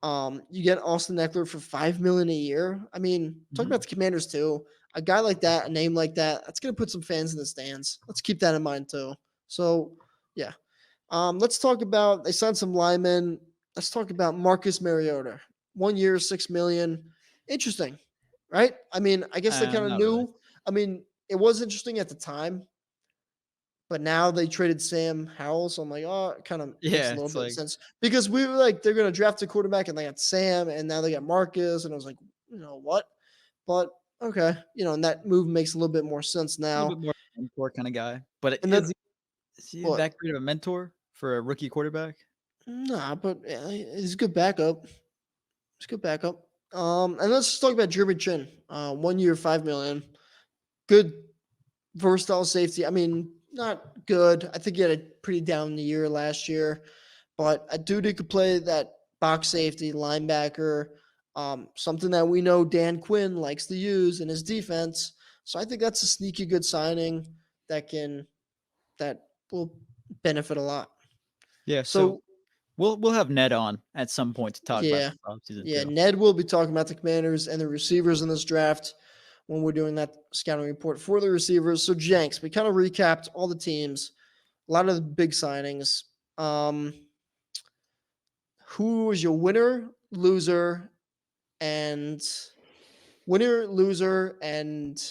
A: You get Austin Eckler for $5 million a year. I mean, talk about the Commanders too. A guy like that, a name like that, that's gonna put some fans in the stands. Let's keep that in mind too. So yeah. Let's talk about they signed some linemen. Let's talk about Marcus Mariota. 1 year, $6 million. Interesting, right? I mean, I guess they kind of
D: not
A: knew.
D: really.
A: I mean, it was interesting at the time, but now they traded Sam Howell, so I'm like, oh, it kind of makes
D: Yeah,
A: a little
D: it's
A: bit of
D: like
A: sense because we were like, they're going to draft a quarterback, and they got Sam, and now they got Marcus, and I was like, what? But okay, and that move makes a little bit more sense
D: a
A: now.
D: little bit more mentor kind of guy. But
A: And then
D: is he
A: what?
D: that great of a mentor for a rookie quarterback?
A: Nah, but he's a good backup. He's a good backup. And let's just talk about Jeremy Chin. 1 year, 5 million. Good versatile safety. I mean, not good. I think he had a pretty down year last year, but a dude who could play that box safety, linebacker, something that we know Dan Quinn likes to use in his defense. So I think that's a sneaky good signing that will benefit a lot.
D: Yeah, so
A: So
D: we'll have Ned on at some point to talk about
A: yeah,
D: this offseason
A: yeah,
D: too.
A: Ned will be talking about the Commanders and the receivers in this draft when we're doing that scouting report for the receivers. So Jenks, we kind of recapped all the teams, a lot of the big signings. Who is your and loser, and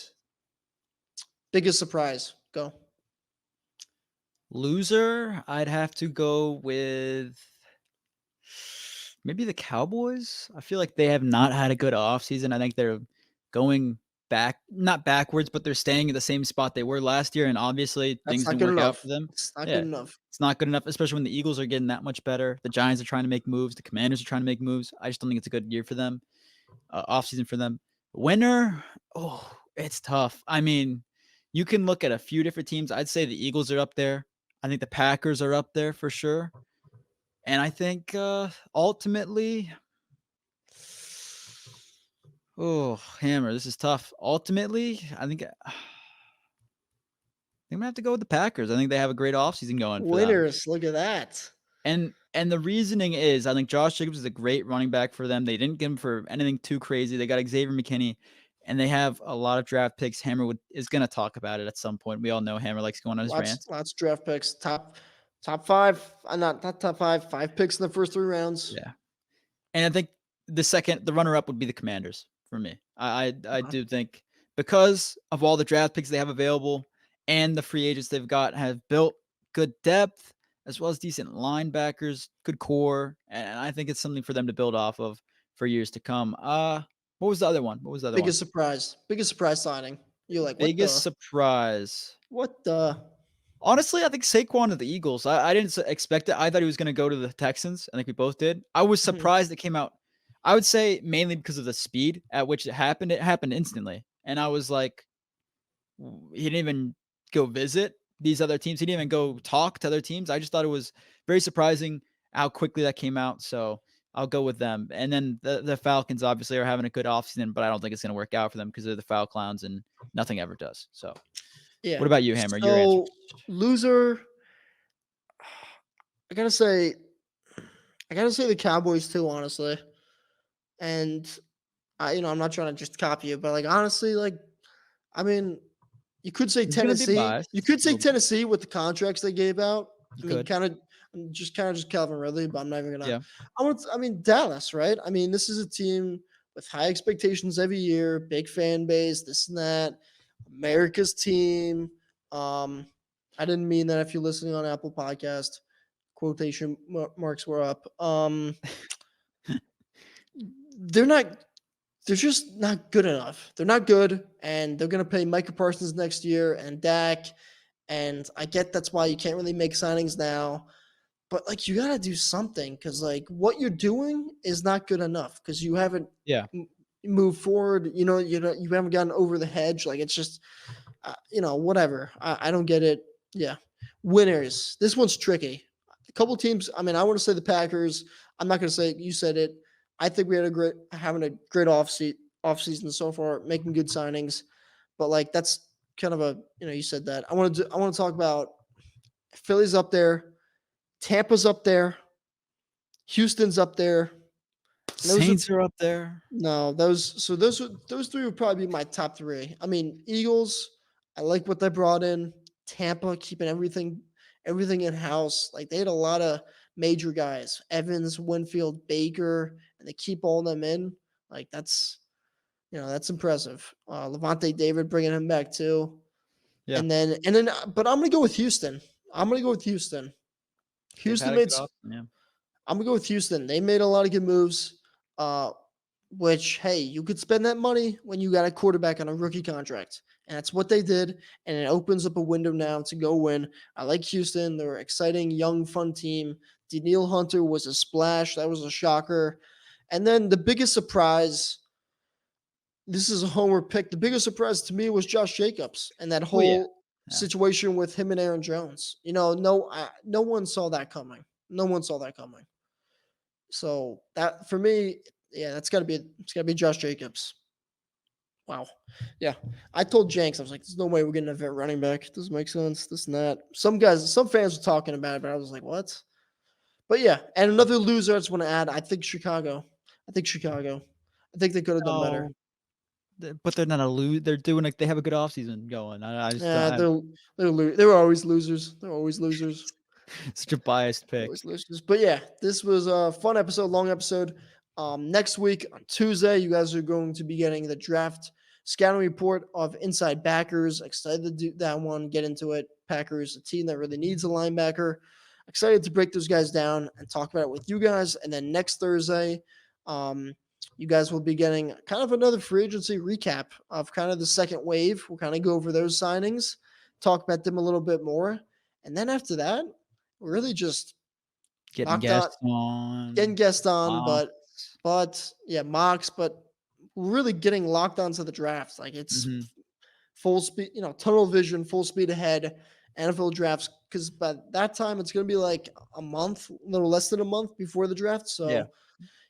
A: biggest surprise? Go.
D: Loser, I'd have to go with maybe the Cowboys. I feel like they have not had a good offseason. I think they're going back, not backwards, but they're staying in the same spot they were last year. And obviously,
A: That's
D: things
A: not
D: didn't
A: good
D: work out
A: enough.
D: for them.
A: It's not
D: Yeah,
A: good enough.
D: it's not good enough, especially when the Eagles are getting that much better. The Giants are trying to make moves. The Commanders are trying to make moves. I just don't think it's a good year for them, offseason for them. Winner, oh, it's tough. I mean, you can look at a few different teams. I'd say the Eagles are up there. I think the Packers are up there for sure. And I think ultimately, oh, Hammer, this is tough. Ultimately, I think I'm gonna have to go with the Packers. I think they have a great offseason going for them.
A: Winners, look at that.
D: And the reasoning is I think Josh Jacobs is a great running back for them. They didn't get him for anything too crazy. They got Xavier McKinney, and they have a lot of draft picks. Hammer is gonna talk about it at some point. We all know Hammer likes going on his rants.
A: Lots of draft picks. Top five. Not top five. 5 picks in the first 3 rounds.
D: Yeah. And I think the runner-up would be the Commanders for me. I do think because of all the draft picks they have available and the free agents they've got have built good depth as well as decent linebackers, good core, and I think it's something for them to build off of for years to come. What was the other one? What was the other
A: Biggest surprise. Biggest surprise signing. You're like,
D: one? Biggest surprise.
A: what the?
D: Honestly, I think Saquon to the Eagles. I didn't expect it. I thought he was going to go to the Texans. I think we both did. I was surprised it came out. I would say mainly because of the speed at which it happened. It happened instantly. And I was like, he didn't even go visit these other teams. He didn't even go talk to other teams. I just thought it was very surprising how quickly that came out. So I'll go with them. And then the Falcons obviously are having a good offseason, but I don't think it's going to work out for them because they're the foul clowns and nothing ever does. So
A: Yeah.
D: what about you, Hammer? Your
A: So
D: answer.
A: loser. I gotta say the Cowboys too, honestly. And I'm not trying to just copy you, but like honestly, like I mean, you could say
D: He's gonna be
A: Tennessee.
D: biased
A: You could
D: a
A: say
D: little bit.
A: Tennessee with the contracts they gave out.
D: You
A: I mean,
D: could.
A: kind of just Calvin Ridley, but I'm not even gonna.
D: Yeah.
A: I mean, Dallas, right? I mean, this is a team with high expectations every year, big fan base, this and that. America's team. I didn't mean that if you're listening on Apple Podcast. Quotation marks were up. They're just not good enough. They're not good, and they're going to pay Micah Parsons next year and Dak. And I get that's why you can't really make signings now. But, like, you got to do something because, like, what you're doing is not good enough because you haven't
D: Yeah.
A: moved forward. You haven't gotten over the hedge. Like, it's just, whatever. I don't get it. Yeah. Winners. This one's tricky. A couple teams. I mean, I want to say the Packers. I'm not going to say you said it. I think we had having a great offseason so far, making good signings. But like that's kind of you said that. I want to talk about Philly's up there, Tampa's up there, Houston's up there.
D: Saints are up there.
A: No, those 3 would probably be my top 3. I mean, Eagles, I like what they brought in. Tampa keeping everything in house. Like they had a lot of major guys, Evans, Winfield, Baker, and they keep all of them in. Like that's impressive. Levante David bringing him back too.
D: Yeah.
A: And then, but I'm gonna go with Houston. Houston made. I'm gonna go with Houston. They made a lot of good moves. Which hey, you could spend that money when you got a quarterback on a rookie contract. And that's what they did. And it opens up a window now to go win. I like Houston. They're an exciting, young, fun team. Danielle Hunter was a splash. That was a shocker. And then the biggest surprise, this is a homer pick. The biggest surprise to me was Josh Jacobs and that whole situation with him and Aaron Jones. No one saw that coming. No one saw that coming. So that for me, it's got to be Josh Jacobs. Wow. Yeah. I told Jenks, I was like, there's no way we're getting a vet running back. It doesn't make sense. This and that. Some fans were talking about it, but I was like, what? But yeah. And another loser I just want to add, I think Chicago. I think they could have done better.
D: But they're not a lose. They're doing they have a good offseason going.
A: They're always losers. They're always losers.
D: Such a biased pick.
A: Always losers. But yeah, this was a fun episode, long episode. Next week on Tuesday, you guys are going to be getting the draft scouting report of Inside Backers. Excited to do that one, get into it. Packers, a team that really needs a linebacker. Excited to break those guys down and talk about it with you guys. And then next Thursday, you guys will be getting kind of another free agency recap of kind of the second wave. We'll kind of go over those signings, talk about them a little bit more. And then after that, we're really just
D: getting guests on,
A: but yeah, mocks, but really getting locked onto the draft. Like it's full speed, tunnel vision, full speed ahead, NFL drafts. Because by that time, it's going to be like a month, a little less than a month before the draft. So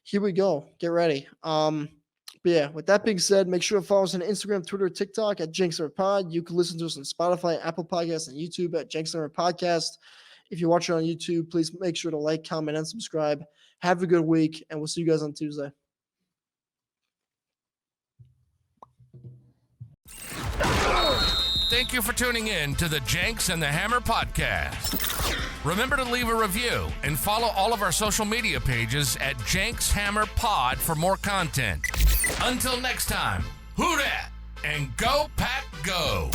A: here we go. Get ready. But yeah, with that being said, make sure to follow us on Instagram, Twitter, TikTok at JanksNumber. You can listen to us on Spotify, Apple Podcasts, and YouTube at JanksNumber Podcast. If you're watching on YouTube, please make sure to like, comment, and subscribe. Have a good week, and we'll see you guys on Tuesday.
B: Thank you for tuning in to the Jenks and the Hammer podcast. Remember to leave a review and follow all of our social media pages at Jenks Hammer Pod for more content. Until next time, who dat and go Pack Go!